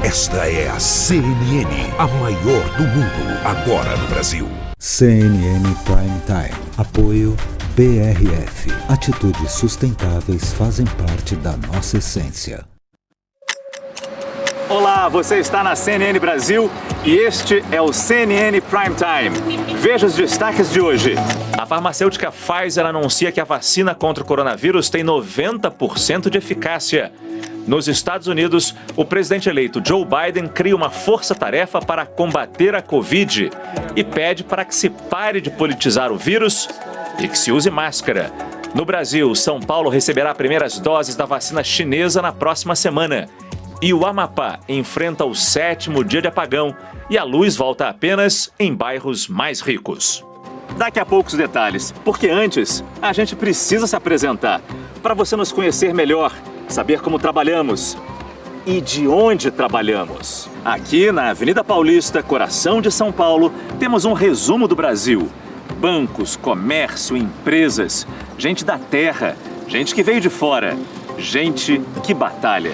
Esta é a CNN, a maior do mundo, agora no Brasil. CNN Prime Time. Apoio BRF. Atitudes sustentáveis fazem parte da nossa essência. Olá, você está na CNN Brasil e este é o CNN Prime Time. Veja os destaques de hoje. A farmacêutica Pfizer anuncia que a vacina contra o coronavírus tem 90% de eficácia. Nos Estados Unidos, o presidente eleito Joe Biden cria uma força-tarefa para combater a Covid e pede para que se pare de politizar o vírus e que se use máscara. No Brasil, São Paulo receberá primeiras doses da vacina chinesa na próxima semana. E o Amapá enfrenta o 7º dia de apagão e a luz volta apenas em bairros mais ricos. Daqui a pouco os detalhes, porque antes a gente precisa se apresentar para você nos conhecer melhor, saber como trabalhamos e de onde trabalhamos. Aqui na Avenida Paulista, coração de São Paulo, temos um resumo do Brasil. Bancos, comércio, empresas, gente da terra, gente que veio de fora, gente que batalha.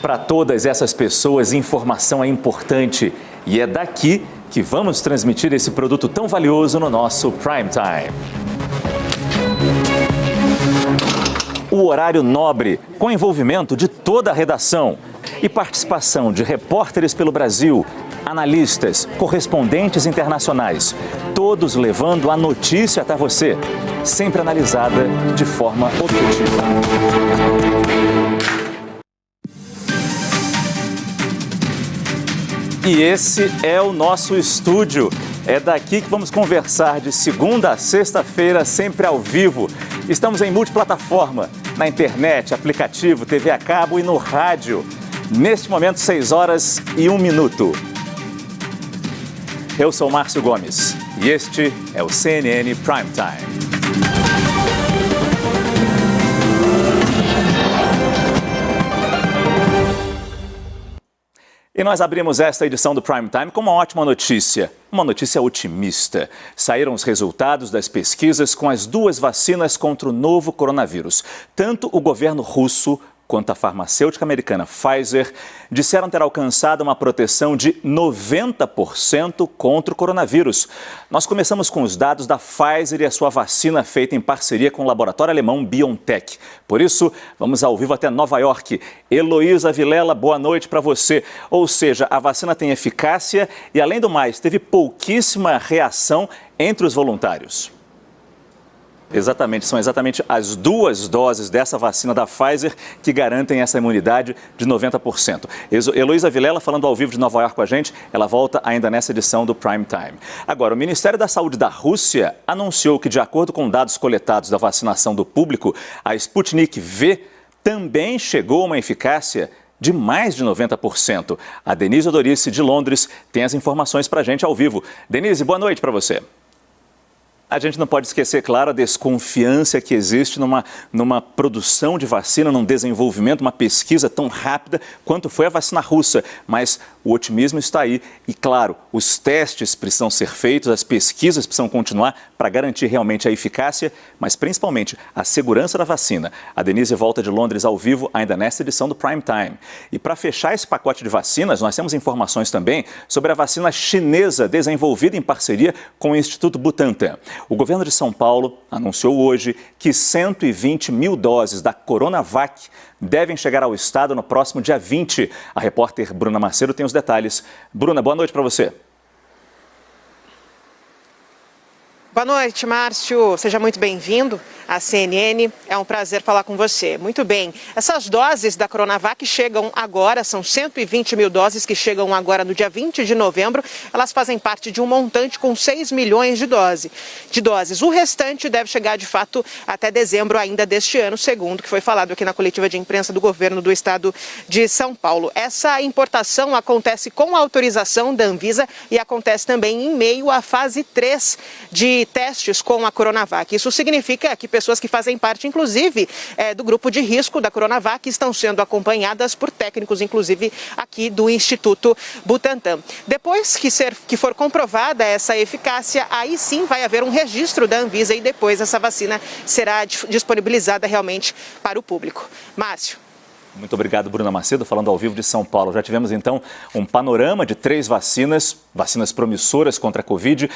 Para todas essas pessoas, informação é importante e é daqui que vamos transmitir esse produto tão valioso no nosso Prime Time. O horário nobre, com envolvimento de toda a redação e participação de repórteres pelo Brasil, analistas, correspondentes internacionais, todos levando a notícia até você, sempre analisada de forma objetiva. E esse é o nosso estúdio. É daqui que vamos conversar de segunda a sexta-feira, sempre ao vivo. Estamos em multiplataforma, na internet, aplicativo, TV a cabo e no rádio. Neste momento, 6h01. Eu sou Márcio Gomes e este é o CNN Prime Time. E nós abrimos esta edição do Prime Time com uma ótima notícia, uma notícia otimista. Saíram os resultados das pesquisas com as duas vacinas contra o novo coronavírus. Tanto o governo russo quanto a farmacêutica americana Pfizer disseram ter alcançado uma proteção de 90% contra o coronavírus. Nós começamos com os dados da Pfizer e a sua vacina feita em parceria com o laboratório alemão BioNTech. Por isso, vamos ao vivo até Nova York. Heloísa Vilela, boa noite para você. Ou seja, a vacina tem eficácia e, além do mais, teve pouquíssima reação entre os voluntários. Exatamente, são exatamente as duas doses dessa vacina da Pfizer que garantem essa imunidade de 90%. Heloísa Vilela falando ao vivo de Nova York com a gente, ela volta ainda nessa edição do Prime Time. Agora, o Ministério da Saúde da Rússia anunciou que, de acordo com dados coletados da vacinação do público, a Sputnik V também chegou a uma eficácia de mais de 90%. A Denise Odorice, de Londres, tem as informações para a gente ao vivo. Denise, boa noite para você. A gente não pode esquecer, claro, a desconfiança que existe numa produção de vacina, num desenvolvimento, uma pesquisa tão rápida quanto foi a vacina russa. Mas o otimismo está aí e, claro, os testes precisam ser feitos, as pesquisas precisam continuar para garantir realmente a eficácia, mas principalmente a segurança da vacina. A Denise volta de Londres ao vivo ainda nesta edição do Prime Time. E para fechar esse pacote de vacinas, nós temos informações também sobre a vacina chinesa desenvolvida em parceria com o Instituto Butantan. O governo de São Paulo anunciou hoje que 120 mil doses da Coronavac devem chegar ao estado no próximo dia 20. A repórter Bruna Macedo tem os detalhes. Bruna, boa noite para você. Boa noite, Márcio. Seja muito bem-vindo à CNN. É um prazer falar com você. Muito bem. Essas doses da Coronavac chegam agora, são 120 mil doses que chegam agora no dia 20 de novembro. Elas fazem parte de um montante com 6 milhões de doses. O restante deve chegar, de fato, até dezembro ainda deste ano, segundo o que foi falado aqui na coletiva de imprensa do governo do estado de São Paulo. Essa importação acontece com a autorização da Anvisa e acontece também em meio à fase 3 de testes com a Coronavac. Isso significa que pessoas que fazem parte, inclusive, do grupo de risco da Coronavac estão sendo acompanhadas por técnicos, inclusive, aqui do Instituto Butantan. Depois que for comprovada essa eficácia, aí sim vai haver um registro da Anvisa e depois essa vacina será disponibilizada realmente para o público. Márcio. Muito obrigado, Bruna Macedo, falando ao vivo de São Paulo. Já tivemos, então, um panorama de 3 vacinas promissoras contra a Covid,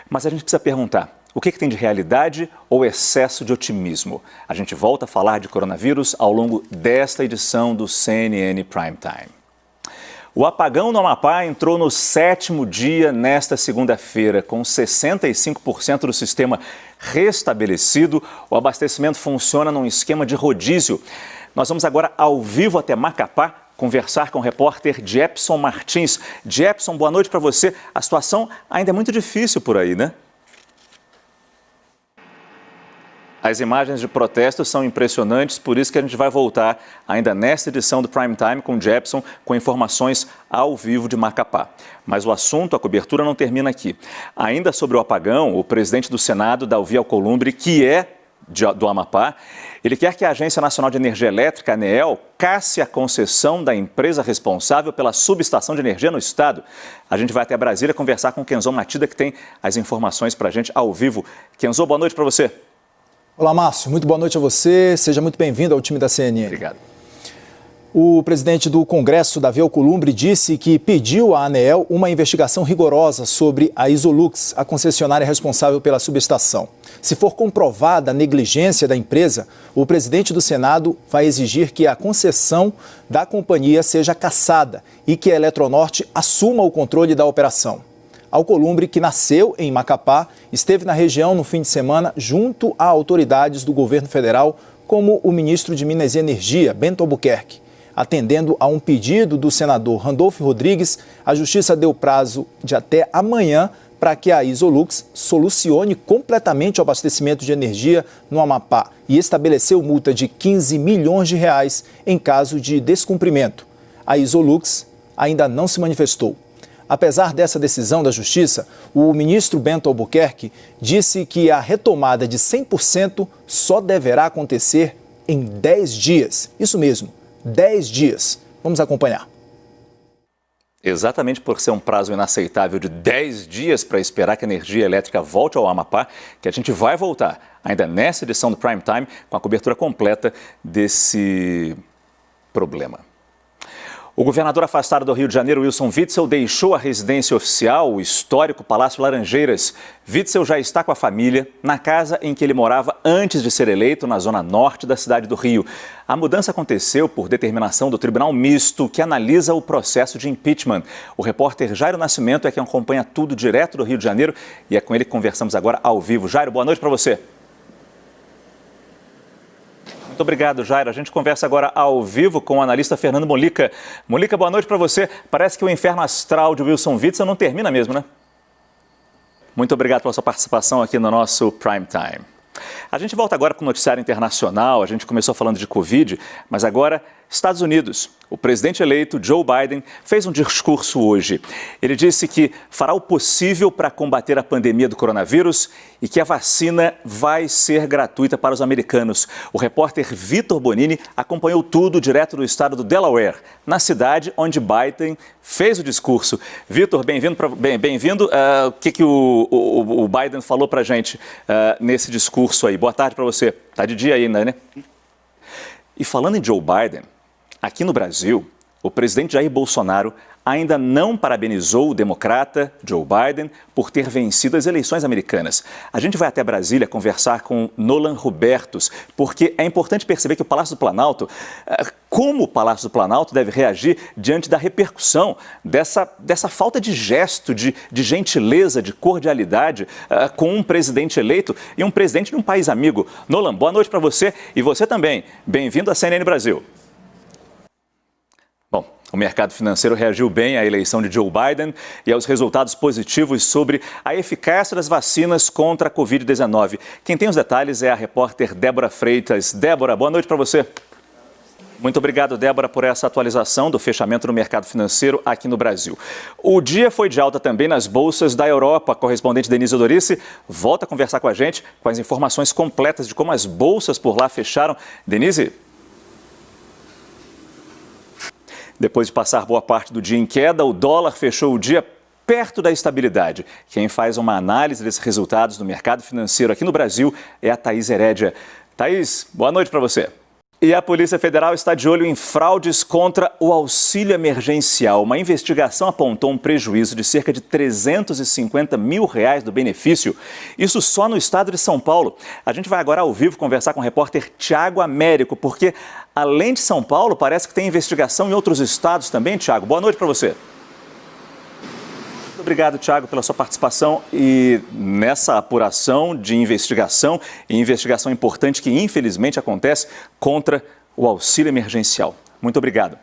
mas a gente precisa perguntar, o que tem de realidade ou excesso de otimismo? A gente volta a falar de coronavírus ao longo desta edição do CNN Prime Time. O apagão no Amapá entrou no 7º dia nesta segunda-feira. Com 65% do sistema restabelecido, o abastecimento funciona num esquema de rodízio. Nós vamos agora ao vivo até Macapá conversar com o repórter Jepson Martins. Jepson, boa noite para você. A situação ainda é muito difícil por aí, né? As imagens de protesto são impressionantes, por isso que a gente vai voltar ainda nesta edição do Prime Time com o Jepson, com informações ao vivo de Macapá. Mas o assunto, a cobertura não termina aqui. Ainda sobre o apagão, o presidente do Senado, Davi Alcolumbre, que é do Amapá, ele quer que a Agência Nacional de Energia Elétrica, a ANEEL, casse a concessão da empresa responsável pela subestação de energia no estado. A gente vai até Brasília conversar com o Kenzo Matida, que tem as informações para a gente ao vivo. Kenzo, boa noite para você. Olá, Márcio. Muito boa noite a você. Seja muito bem-vindo ao time da CNN. Obrigado. O presidente do Congresso, Davi Alcolumbre, disse que pediu à ANEEL uma investigação rigorosa sobre a Isolux, a concessionária responsável pela subestação. Se for comprovada a negligência da empresa, o presidente do Senado vai exigir que a concessão da companhia seja cassada e que a Eletronorte assuma o controle da operação. Alcolumbre, que nasceu em Macapá, esteve na região no fim de semana junto a autoridades do governo federal, como o ministro de Minas e Energia, Bento Albuquerque. Atendendo a um pedido do senador Randolfo Rodrigues, a Justiça deu prazo de até amanhã para que a Isolux solucione completamente o abastecimento de energia no Amapá e estabeleceu multa de 15 milhões de reais em caso de descumprimento. A Isolux ainda não se manifestou. Apesar dessa decisão da Justiça, o ministro Bento Albuquerque disse que a retomada de 100% só deverá acontecer em 10 dias. Isso mesmo, 10 dias. Vamos acompanhar. Exatamente por ser um prazo inaceitável de 10 dias para esperar que a energia elétrica volte ao Amapá, que a gente vai voltar ainda nessa edição do Prime Time com a cobertura completa desse problema. O governador afastado do Rio de Janeiro, Wilson Witzel, deixou a residência oficial, o histórico Palácio Laranjeiras. Witzel já está com a família na casa em que ele morava antes de ser eleito, na zona norte da cidade do Rio. A mudança aconteceu por determinação do Tribunal Misto, que analisa o processo de impeachment. O repórter Jairo Nascimento é quem acompanha tudo direto do Rio de Janeiro e é com ele que conversamos agora ao vivo. Jairo, boa noite para você. Muito obrigado, Jairo. A gente conversa agora ao vivo com o analista Fernando Molica. Molica, boa noite para você. Parece que o inferno astral de Wilson Witzel não termina mesmo, né? Muito obrigado pela sua participação aqui no nosso Prime Time. A gente volta agora com o noticiário internacional. A gente começou falando de Covid, mas agora Estados Unidos. O presidente eleito Joe Biden fez um discurso hoje. Ele disse que fará o possível para combater a pandemia do coronavírus e que a vacina vai ser gratuita para os americanos. O repórter Vitor Bonini acompanhou tudo direto do estado do Delaware, na cidade onde Biden fez o discurso. Vitor, bem-vindo. O que o Biden falou para a gente nesse discurso aí? Boa tarde para você. Está de dia ainda, né? E falando em Joe Biden, aqui no Brasil, o presidente Jair Bolsonaro ainda não parabenizou o democrata Joe Biden por ter vencido as eleições americanas. A gente vai até Brasília conversar com Nolan Robertos, porque é importante perceber que o Palácio do Planalto, como o Palácio do Planalto deve reagir diante da repercussão dessa falta de gesto, de gentileza, de cordialidade com um presidente eleito e um presidente de um país amigo. Nolan, boa noite para você e você também. Bem-vindo à CNN Brasil. Bom, o mercado financeiro reagiu bem à eleição de Joe Biden e aos resultados positivos sobre a eficácia das vacinas contra a Covid-19. Quem tem os detalhes é a repórter Débora Freitas. Débora, boa noite para você. Muito obrigado, Débora, por essa atualização do fechamento no mercado financeiro aqui no Brasil. O dia foi de alta também nas bolsas da Europa. A correspondente Denise Odorice volta a conversar com a gente com as informações completas de como as bolsas por lá fecharam. Denise? Depois de passar boa parte do dia em queda, o dólar fechou o dia perto da estabilidade. Quem faz uma análise desses resultados do mercado financeiro aqui no Brasil é a Thaís Herédia. Thaís, boa noite para você. E a Polícia Federal está de olho em fraudes contra o auxílio emergencial. Uma investigação apontou um prejuízo de cerca de R$350 mil do benefício. Isso só no estado de São Paulo. A gente vai agora ao vivo conversar com o repórter Tiago Américo, porque além de São Paulo, parece que tem investigação em outros estados também. Tiago, boa noite para você. Obrigado, Tiago, pela sua participação e nessa apuração de investigação, e investigação importante que infelizmente acontece contra o auxílio emergencial. Muito obrigado.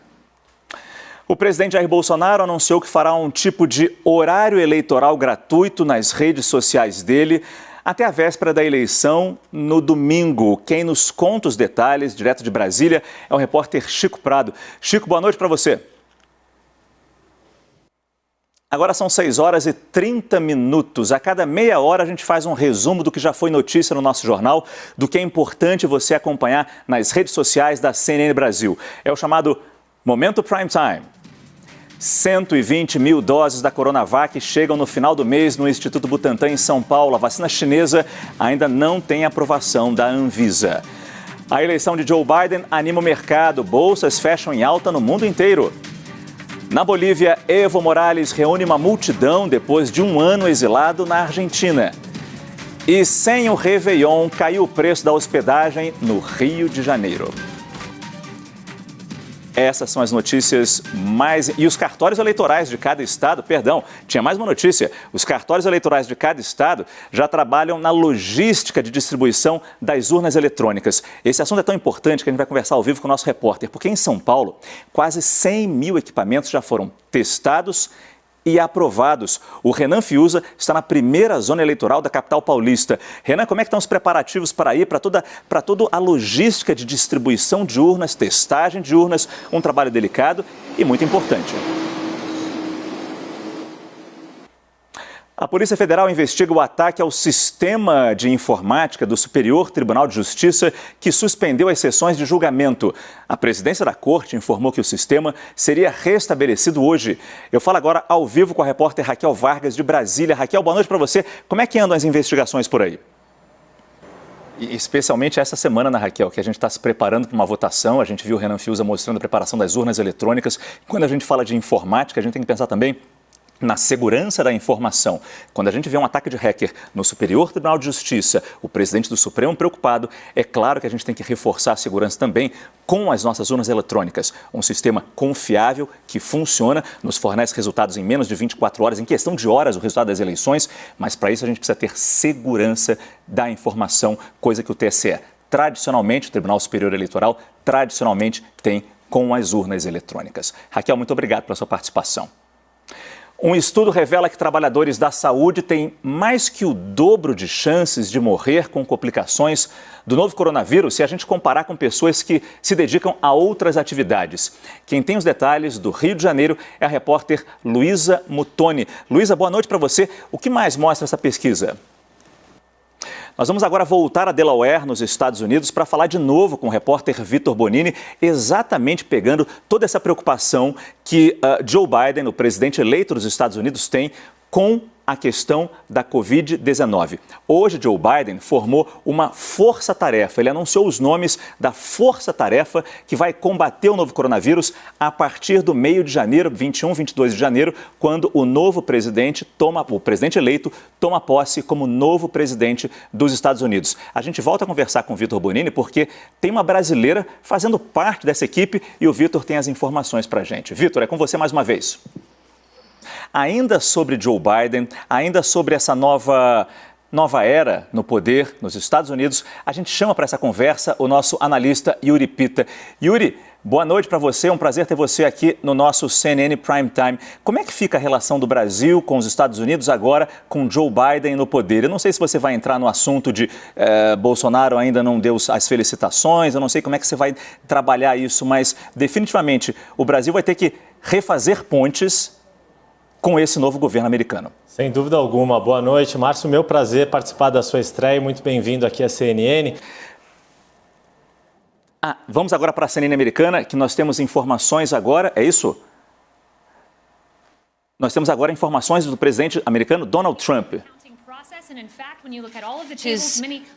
O presidente Jair Bolsonaro anunciou que fará um tipo de horário eleitoral gratuito nas redes sociais dele até a véspera da eleição, no domingo. Quem nos conta os detalhes, direto de Brasília, é o repórter Chico Prado. Chico, boa noite para você. Agora são 6h30. A cada meia hora a gente faz um resumo do que já foi notícia no nosso jornal, do que é importante você acompanhar nas redes sociais da CNN Brasil. É o chamado Momento Prime Time. 120 mil doses da Coronavac chegam no final do mês no Instituto Butantan, em São Paulo. A vacina chinesa ainda não tem aprovação da Anvisa. A eleição de Joe Biden anima o mercado. Bolsas fecham em alta no mundo inteiro. Na Bolívia, Evo Morales reúne uma multidão depois de um ano exilado na Argentina. E sem o Réveillon, caiu o preço da hospedagem no Rio de Janeiro. Essas são as notícias mais... E os cartórios eleitorais de cada estado, tinha mais uma notícia. Os cartórios eleitorais de cada estado já trabalham na logística de distribuição das urnas eletrônicas. Esse assunto é tão importante que a gente vai conversar ao vivo com o nosso repórter, porque em São Paulo, quase 100 mil equipamentos já foram testados e aprovados. O Renan Fiuza está na primeira zona eleitoral da capital paulista. Renan, como é que estão os preparativos para ir, para toda a logística de distribuição de urnas, testagem de urnas, um trabalho delicado e muito importante. A Polícia Federal investiga o ataque ao sistema de informática do Superior Tribunal de Justiça, que suspendeu as sessões de julgamento. A presidência da Corte informou que o sistema seria restabelecido hoje. Eu falo agora ao vivo com a repórter Raquel Vargas, de Brasília. Raquel, boa noite para você. Como é que andam as investigações por aí? E especialmente essa semana, né, Raquel, que a gente está se preparando para uma votação. A gente viu o Renan Fiuza mostrando a preparação das urnas eletrônicas. Quando a gente fala de informática, a gente tem que pensar também na segurança da informação. Quando a gente vê um ataque de hacker no Superior Tribunal de Justiça, o presidente do Supremo preocupado, é claro que a gente tem que reforçar a segurança também com as nossas urnas eletrônicas. Um sistema confiável, que funciona, nos fornece resultados em menos de 24 horas, em questão de horas, o resultado das eleições, mas para isso a gente precisa ter segurança da informação, coisa que o TSE, tradicionalmente, o Tribunal Superior Eleitoral, tradicionalmente tem com as urnas eletrônicas. Raquel, muito obrigado pela sua participação. Um estudo revela que trabalhadores da saúde têm mais que o dobro de chances de morrer com complicações do novo coronavírus se a gente comparar com pessoas que se dedicam a outras atividades. Quem tem os detalhes do Rio de Janeiro é a repórter Luísa Muttoni. Luísa, boa noite para você. O que mais mostra essa pesquisa? Nós vamos agora voltar a Delaware, nos Estados Unidos, para falar de novo com o repórter Vitor Bonini, exatamente pegando toda essa preocupação que Joe Biden, o presidente eleito dos Estados Unidos, tem com a questão da Covid-19. Hoje, Joe Biden formou uma força-tarefa. Ele anunciou os nomes da força-tarefa que vai combater o novo coronavírus a partir do meio de janeiro, 21, 22 de janeiro, quando o novo presidente o presidente eleito toma posse como novo presidente dos Estados Unidos. A gente volta a conversar com o Vitor Bonini porque tem uma brasileira fazendo parte dessa equipe e o Vitor tem as informações para a gente. Vitor, é com você mais uma vez. Ainda sobre Joe Biden, ainda sobre essa nova era no poder nos Estados Unidos, a gente chama para essa conversa o nosso analista Yuri Pita. Yuri, boa noite para você, é um prazer ter você aqui no nosso CNN Prime Time. Como é que fica a relação do Brasil com os Estados Unidos agora com Joe Biden no poder? Eu não sei se você vai entrar no assunto de Bolsonaro ainda não deu as felicitações, eu não sei como é que você vai trabalhar isso, mas definitivamente o Brasil vai ter que refazer pontes com esse novo governo americano. Sem dúvida alguma. Boa noite, Márcio. Meu prazer participar da sua estreia. Muito bem-vindo aqui à CNN. Vamos agora para a CNN americana, que nós temos informações agora, é isso? Nós temos agora informações do presidente americano Donald Trump.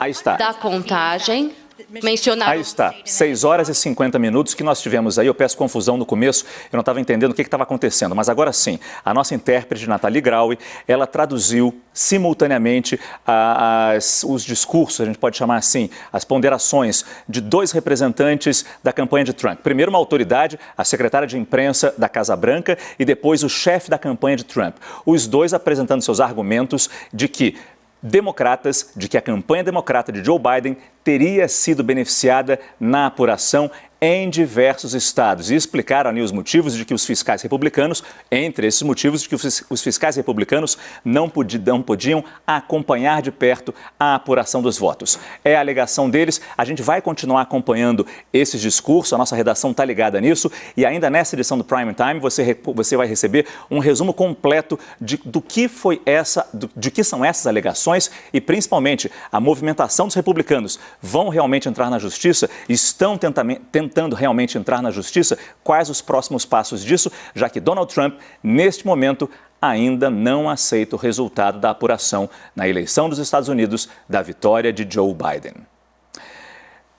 Aí está. Da contagem, mencionaram... Aí está, 6 horas e 50 minutos que nós tivemos aí. Eu peço confusão no começo, eu não estava entendendo o que estava acontecendo. Mas agora sim, a nossa intérprete, Nathalie Graue, ela traduziu simultaneamente os discursos, a gente pode chamar assim, as ponderações de 2 representantes da campanha de Trump. Primeiro uma autoridade, a secretária de imprensa da Casa Branca, e depois o chefe da campanha de Trump. Os dois apresentando seus argumentos de que a campanha democrata de Joe Biden teria sido beneficiada na apuração em diversos estados e explicaram ali os motivos de que os fiscais republicanos, entre esses motivos, de que os fiscais republicanos não podiam acompanhar de perto a apuração dos votos. É a alegação deles, a gente vai continuar acompanhando esses discursos, a nossa redação está ligada nisso e ainda nessa edição do Prime Time você vai receber um resumo completo de que são essas alegações e principalmente a movimentação dos republicanos. Vão realmente entrar na justiça? Estão tentando realmente entrar na justiça? Quais os próximos passos disso, já que Donald Trump, neste momento, ainda não aceita o resultado da apuração na eleição dos Estados Unidos da vitória de Joe Biden.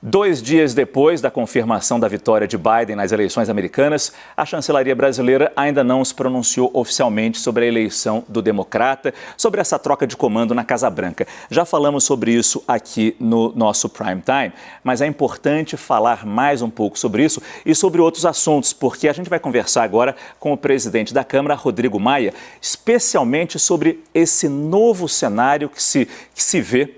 2 dias depois da confirmação da vitória de Biden nas eleições americanas, a chancelaria brasileira ainda não se pronunciou oficialmente sobre a eleição do democrata, sobre essa troca de comando na Casa Branca. Já falamos sobre isso aqui no nosso Prime Time, mas é importante falar mais um pouco sobre isso e sobre outros assuntos, porque a gente vai conversar agora com o presidente da Câmara, Rodrigo Maia, especialmente sobre esse novo cenário que se vê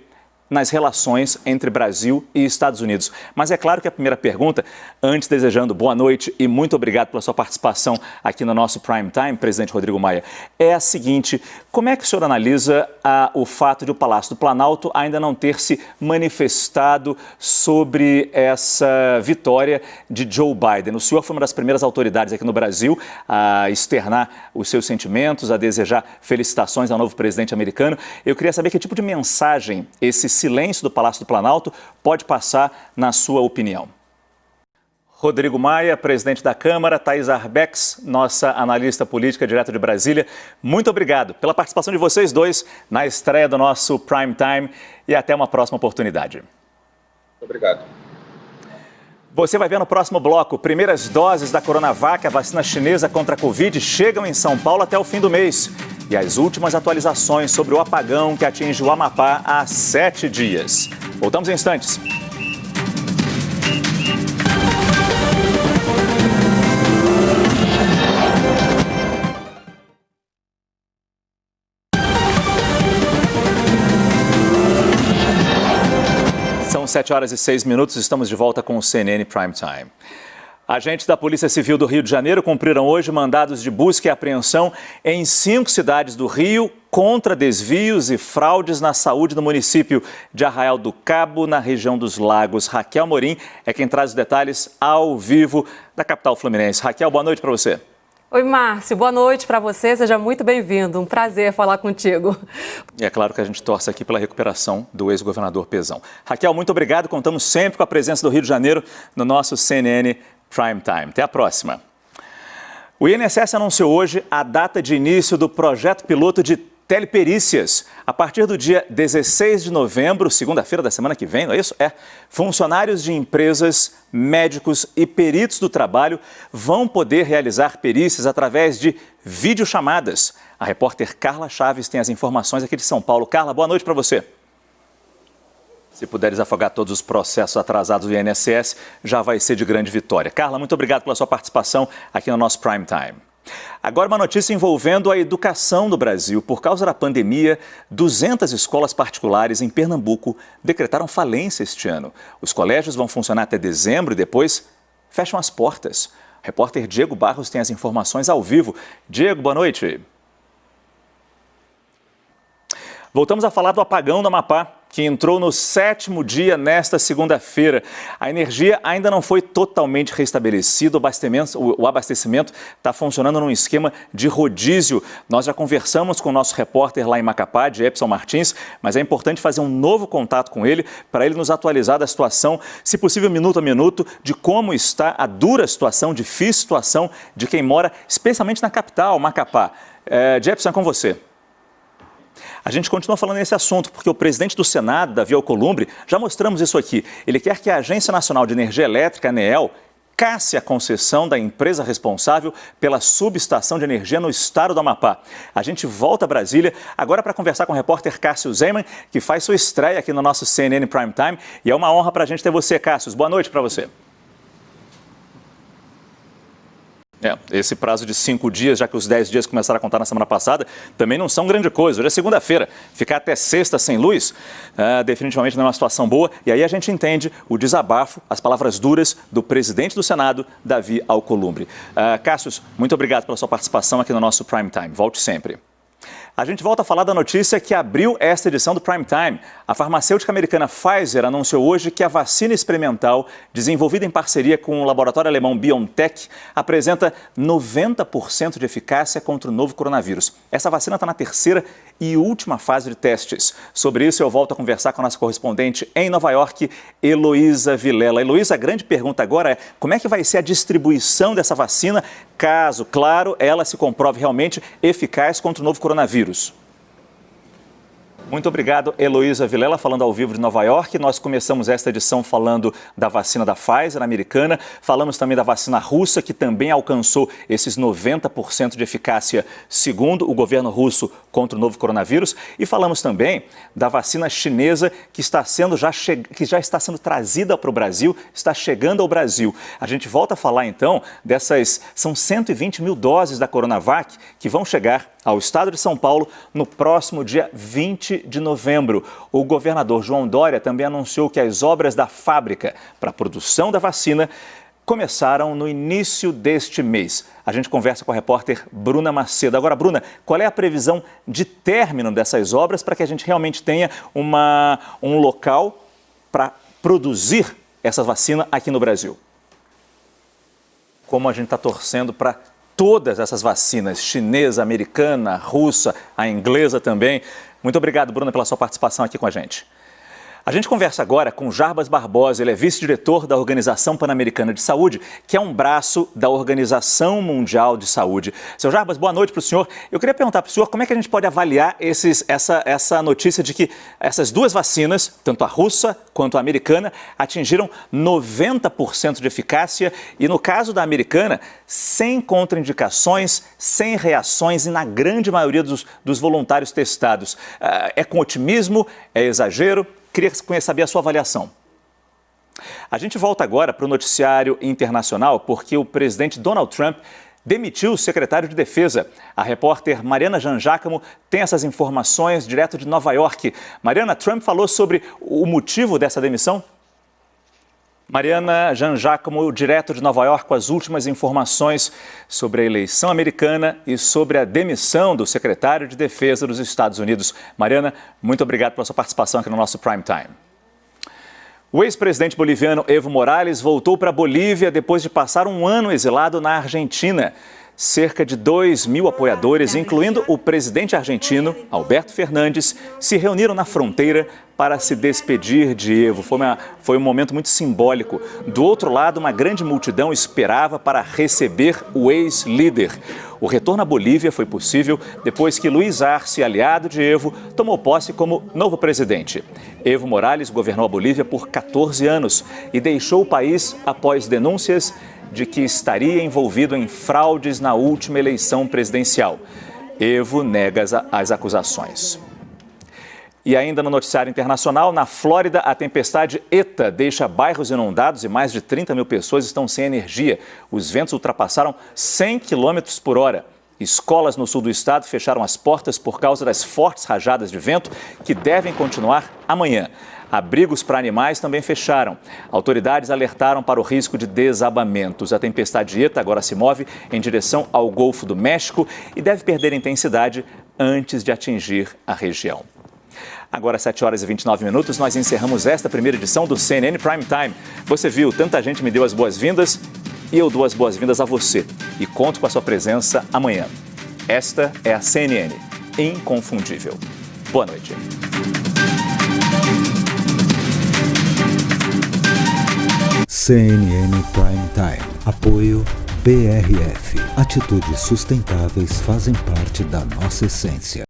nas relações entre Brasil e Estados Unidos. Mas é claro que a primeira pergunta, antes desejando boa noite e muito obrigado pela sua participação aqui no nosso Prime Time, presidente Rodrigo Maia, é a seguinte: como é que o senhor analisa o fato de o Palácio do Planalto ainda não ter se manifestado sobre essa vitória de Joe Biden? O senhor foi uma das primeiras autoridades aqui no Brasil a externar os seus sentimentos, a desejar felicitações ao novo presidente americano. Eu queria saber que tipo de mensagem esse silêncio do Palácio do Planalto pode passar, na sua opinião. Rodrigo Maia, presidente da Câmara, Thaís Arbex, nossa analista política direto de Brasília, muito obrigado pela participação de vocês dois na estreia do nosso Prime Time e até uma próxima oportunidade. Obrigado. Você vai ver no próximo bloco, primeiras doses da Coronavac, a vacina chinesa contra a Covid, chegam em São Paulo até o fim do mês. E as últimas atualizações sobre o apagão que atinge o Amapá há 7 dias. Voltamos em instantes. São 7 horas e 6 minutos, estamos de volta com o CNN Prime Time. Agentes da Polícia Civil do Rio de Janeiro cumpriram hoje mandados de busca e apreensão em 5 cidades do Rio contra desvios e fraudes na saúde no município de Arraial do Cabo, na região dos Lagos. Raquel Amorim é quem traz os detalhes ao vivo da capital fluminense. Raquel, boa noite para você. Oi, Márcio. Boa noite para você. Seja muito bem-vindo. Um prazer falar contigo. E é claro que a gente torce aqui pela recuperação do ex-governador Pezão. Raquel, muito obrigado. Contamos sempre com a presença do Rio de Janeiro no nosso CNN Prime Time. Até a próxima. O INSS anunciou hoje a data de início do projeto piloto de teleperícias. A partir do dia 16 de novembro, segunda-feira da semana que vem, não é isso? Funcionários de empresas, médicos e peritos do trabalho vão poder realizar perícias através de videochamadas. A repórter Carla Chaves tem as informações aqui de São Paulo. Carla, boa noite para você. Se puder desafogar todos os processos atrasados do INSS, já vai ser de grande vitória. Carla, muito obrigado pela sua participação aqui no nosso Prime Time. Agora uma notícia envolvendo a educação do Brasil. Por causa da pandemia, 200 escolas particulares em Pernambuco decretaram falência este ano. Os colégios vão funcionar até dezembro e depois fecham as portas. O repórter Diego Barros tem as informações ao vivo. Diego, boa noite. Voltamos a falar do apagão do Amapá, que entrou no 7º dia nesta segunda-feira. A energia ainda não foi totalmente restabelecida, o abastecimento está funcionando num esquema de rodízio. Nós já conversamos com o nosso repórter lá em Macapá, de Epson Martins, mas é importante fazer um novo contato com ele, para ele nos atualizar da situação, se possível minuto a minuto, de como está a dura situação, difícil situação de quem mora, especialmente na capital, Macapá. Epson, é com você. A gente continua falando nesse assunto porque o presidente do Senado, Davi Alcolumbre, já mostramos isso aqui. Ele quer que a Agência Nacional de Energia Elétrica, ANEEL, casse a concessão da empresa responsável pela subestação de energia no estado do Amapá. A gente volta a Brasília agora para conversar com o repórter Cássio Zeyman, que faz sua estreia aqui no nosso CNN Prime Time. E é uma honra para a gente ter você, Cássio. Boa noite para você. Esse prazo de 5 dias, já que os 10 dias começaram a contar na semana passada, também não são grande coisa. Hoje é segunda-feira, ficar até sexta sem luz, definitivamente não é uma situação boa. E aí a gente entende o desabafo, as palavras duras do presidente do Senado, Davi Alcolumbre. Cássio, muito obrigado pela sua participação aqui no nosso Prime Time. Volte sempre. A gente volta a falar da notícia que abriu esta edição do Prime Time. A farmacêutica americana Pfizer anunciou hoje que a vacina experimental, desenvolvida em parceria com o laboratório alemão BioNTech, apresenta 90% de eficácia contra o novo coronavírus. Essa vacina está na terceira e última fase de testes. Sobre isso, eu volto a conversar com a nossa correspondente em Nova York, Heloísa Vilela. Heloísa, a grande pergunta agora é como é que vai ser a distribuição dessa vacina, caso, claro, ela se comprove realmente eficaz contra o novo coronavírus? Muito obrigado, Heloísa Vilela, falando ao vivo de Nova York. Nós começamos esta edição falando da vacina da Pfizer americana, falamos também da vacina russa, que também alcançou esses 90% de eficácia, segundo o governo russo, contra o novo coronavírus, e falamos também da vacina chinesa, que já está sendo trazida para o Brasil, está chegando ao Brasil. A gente volta a falar, então, são 120 mil doses da Coronavac que vão chegar ao estado de São Paulo no próximo dia 20 de novembro. O governador João Dória também anunciou que as obras da fábrica para a produção da vacina começaram no início deste mês. A gente conversa com a repórter Bruna Macedo. Agora, Bruna, qual é a previsão de término dessas obras para que a gente realmente tenha um local para produzir essa vacina aqui no Brasil? Como a gente está torcendo para todas essas vacinas, chinesa, americana, russa, a inglesa também. Muito obrigado, Bruna, pela sua participação aqui com a gente. A gente conversa agora com Jarbas Barbosa, ele é vice-diretor da Organização Pan-Americana de Saúde, que é um braço da Organização Mundial de Saúde. Seu Jarbas, boa noite para o senhor. Eu queria perguntar para o senhor como é que a gente pode avaliar essa notícia de que essas duas vacinas, tanto a russa quanto a americana, atingiram 90% de eficácia e, no caso da americana, sem contraindicações, sem reações e na grande maioria dos voluntários testados. É com otimismo? É exagero? Queria saber a sua avaliação. A gente volta agora para o noticiário internacional porque o presidente Donald Trump demitiu o secretário de Defesa. A repórter Mariana Jangiacomo tem essas informações direto de Nova York. Mariana, Trump falou sobre o motivo dessa demissão? Mariana Jangiacomo, direto de Nova York, com as últimas informações sobre a eleição americana e sobre a demissão do secretário de Defesa dos Estados Unidos. Mariana, muito obrigado pela sua participação aqui no nosso Prime Time. O ex-presidente boliviano Evo Morales voltou para a Bolívia depois de passar um ano exilado na Argentina. Cerca de 2.000 apoiadores, incluindo o presidente argentino, Alberto Fernandes, se reuniram na fronteira para se despedir de Evo. Foi um momento muito simbólico. Do outro lado, uma grande multidão esperava para receber o ex-líder. O retorno à Bolívia foi possível depois que Luiz Arce, aliado de Evo, tomou posse como novo presidente. Evo Morales governou a Bolívia por 14 anos e deixou o país após denúncias de que estaria envolvido em fraudes na última eleição presidencial. Evo nega as acusações. E ainda no noticiário internacional, na Flórida, a tempestade ETA deixa bairros inundados e mais de 30 mil pessoas estão sem energia. Os ventos ultrapassaram 100 km por hora. Escolas no sul do estado fecharam as portas por causa das fortes rajadas de vento que devem continuar amanhã. Abrigos para animais também fecharam. Autoridades alertaram para o risco de desabamentos. A tempestade ETA agora se move em direção ao Golfo do México e deve perder intensidade antes de atingir a região. Agora, 7 horas e 29 minutos, nós encerramos esta primeira edição do CNN Prime Time. Você viu, tanta gente me deu as boas-vindas e eu dou as boas-vindas a você. E conto com a sua presença amanhã. Esta é a CNN, inconfundível. Boa noite. CNN Prime Time. Apoio BRF. Atitudes sustentáveis fazem parte da nossa essência.